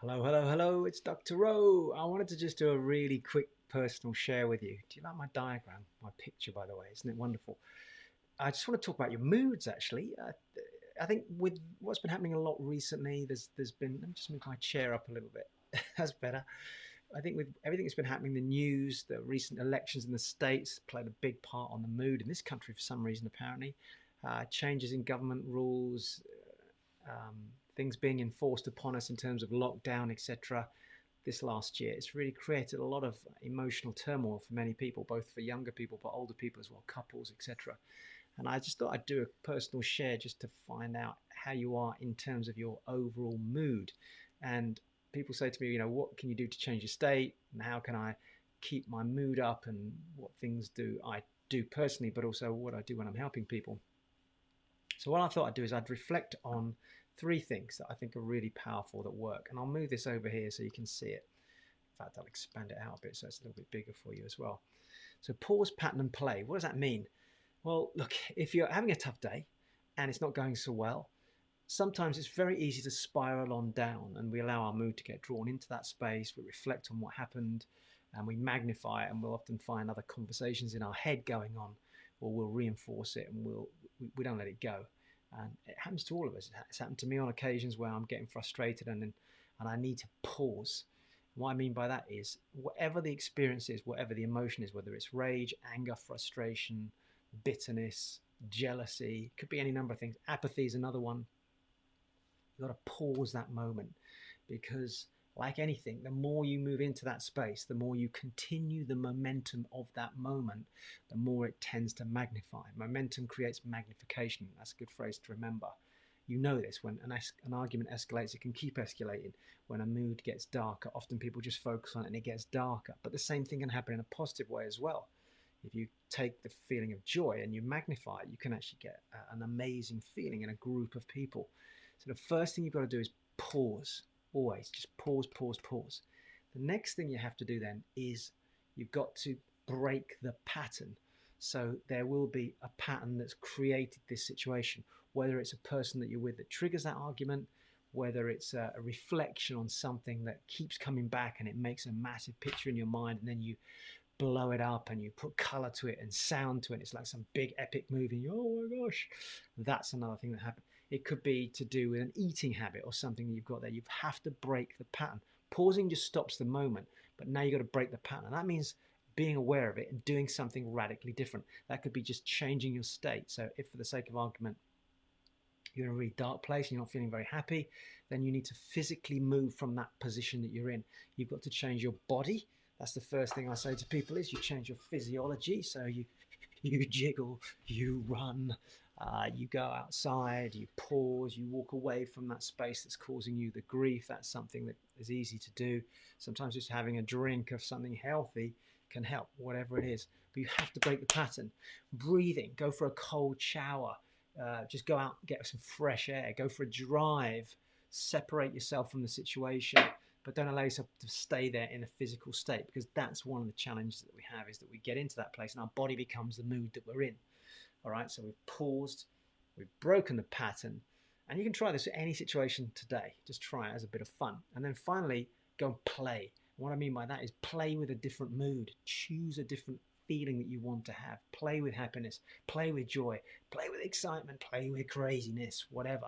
Hello, hello, hello, it's Dr. Rowe. I wanted to just do a really quick personal share with you. Do you like my diagram, my picture, by the way? Isn't it wonderful? I just want to talk about your moods, actually. I think with what's been happening a lot recently, there's been, let me just move my chair up a little bit. That's better. I think with everything that's been happening, the news, the recent elections in the States played a big part on the mood in this country for some reason, apparently. Changes in government rules, um, things being enforced upon us in terms of lockdown, etc. This last year, it's really created a lot of emotional turmoil for many people, both for younger people but older people as well, couples, etc. And I just thought I'd do a personal share just to find out how you are in terms of your overall mood. And people say to me, what can you do to change your state, and how can I keep my mood up, and what things do I do personally, but also what I do when I'm helping people. So what I thought I'd do is I'd reflect on three things that I think are really powerful that work. And I'll move this over here so you can see it. In fact, I'll expand it out a bit so it's a little bit bigger for you as well. So pause, pattern, and play. What does that mean? Well, look, if you're having a tough day and it's not going so well, sometimes it's very easy to spiral on down, and we allow our mood to get drawn into that space. We reflect on what happened and we magnify it, and we'll often find other conversations in our head going on, or we'll reinforce it, and we don't let it go. And it happens to all of us. It's happened to me on occasions where I'm getting frustrated and I need to pause. What I mean by that is whatever the experience is, whatever the emotion is, whether it's rage, anger, frustration, bitterness, jealousy, could be any number of things. Apathy is another one. You've got to pause that moment, because like anything, the more you move into that space, the more you continue the momentum of that moment, the more it tends to magnify. Momentum creates magnification. That's a good phrase to remember. You know this, when an argument escalates, it can keep escalating. When a mood gets darker, often people just focus on it and it gets darker. But the same thing can happen in a positive way as well. If you take the feeling of joy and you magnify it, you can actually get an amazing feeling in a group of people. So the first thing you've got to do is pause. Always just pause, pause, pause. The next thing you have to do then is you've got to break the pattern. So there will be a pattern that's created this situation, whether it's a person that you're with that triggers that argument, whether it's a reflection on something that keeps coming back and it makes a massive picture in your mind, and then you blow it up and you put color to it and sound to it. It's like some big epic movie. Oh my gosh, that's another thing that happened. It could be to do with an eating habit or something that you've got there. You have to break the pattern. Pausing just stops the moment, but now you've got to break the pattern. That means being aware of it and doing something radically different. That could be just changing your state. So if, for the sake of argument, you're in a really dark place and you're not feeling very happy, then you need to physically move from that position that you're in. You've got to change your body. That's the first thing I say to people, is you change your physiology. So you jiggle, you run, you go outside, you pause, you walk away from that space that's causing you the grief. That's something that is easy to do. Sometimes just having a drink of something healthy can help, whatever it is. But you have to break the pattern. Breathing, go for a cold shower. Just go out, get some fresh air, go for a drive, separate yourself from the situation, but don't allow yourself to stay there in a physical state, because that's one of the challenges that we have, is that we get into that place and our body becomes the mood that we're in. All right, so we've paused, we've broken the pattern, and you can try this at any situation today. Just try it as a bit of fun. And then finally, go and play. What I mean by that is play with a different mood. Choose a different feeling that you want to have. Play with happiness, play with joy, play with excitement, play with craziness, whatever.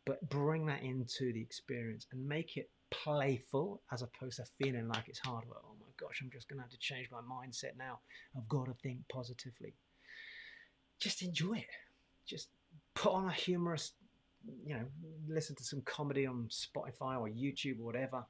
But bring that into the experience and make it playful, as opposed to feeling like it's hard work. Oh my gosh, I'm just going to have to change my mindset now. I've got to think positively. Just enjoy it. Just put on a humorous, listen to some comedy on Spotify or YouTube or whatever.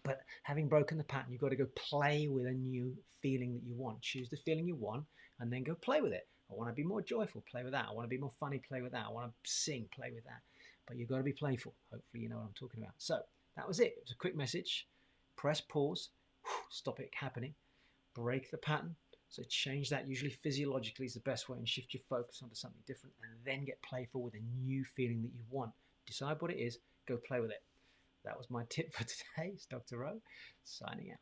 But having broken the pattern, you've got to go play with a new feeling that you want. Choose the feeling you want and then go play with it. I want to be more joyful, play with that. I want to be more funny, play with that. I want to sing, play with that. But you've got to be playful. Hopefully you know what I'm talking about. So that was it. It was a quick message. Press pause, stop it happening, break the pattern. So change that, usually physiologically is the best way, and shift your focus onto something different, and then get playful with a new feeling that you want. Decide what it is, go play with it. That was my tip for today. It's Dr. Rowe signing out.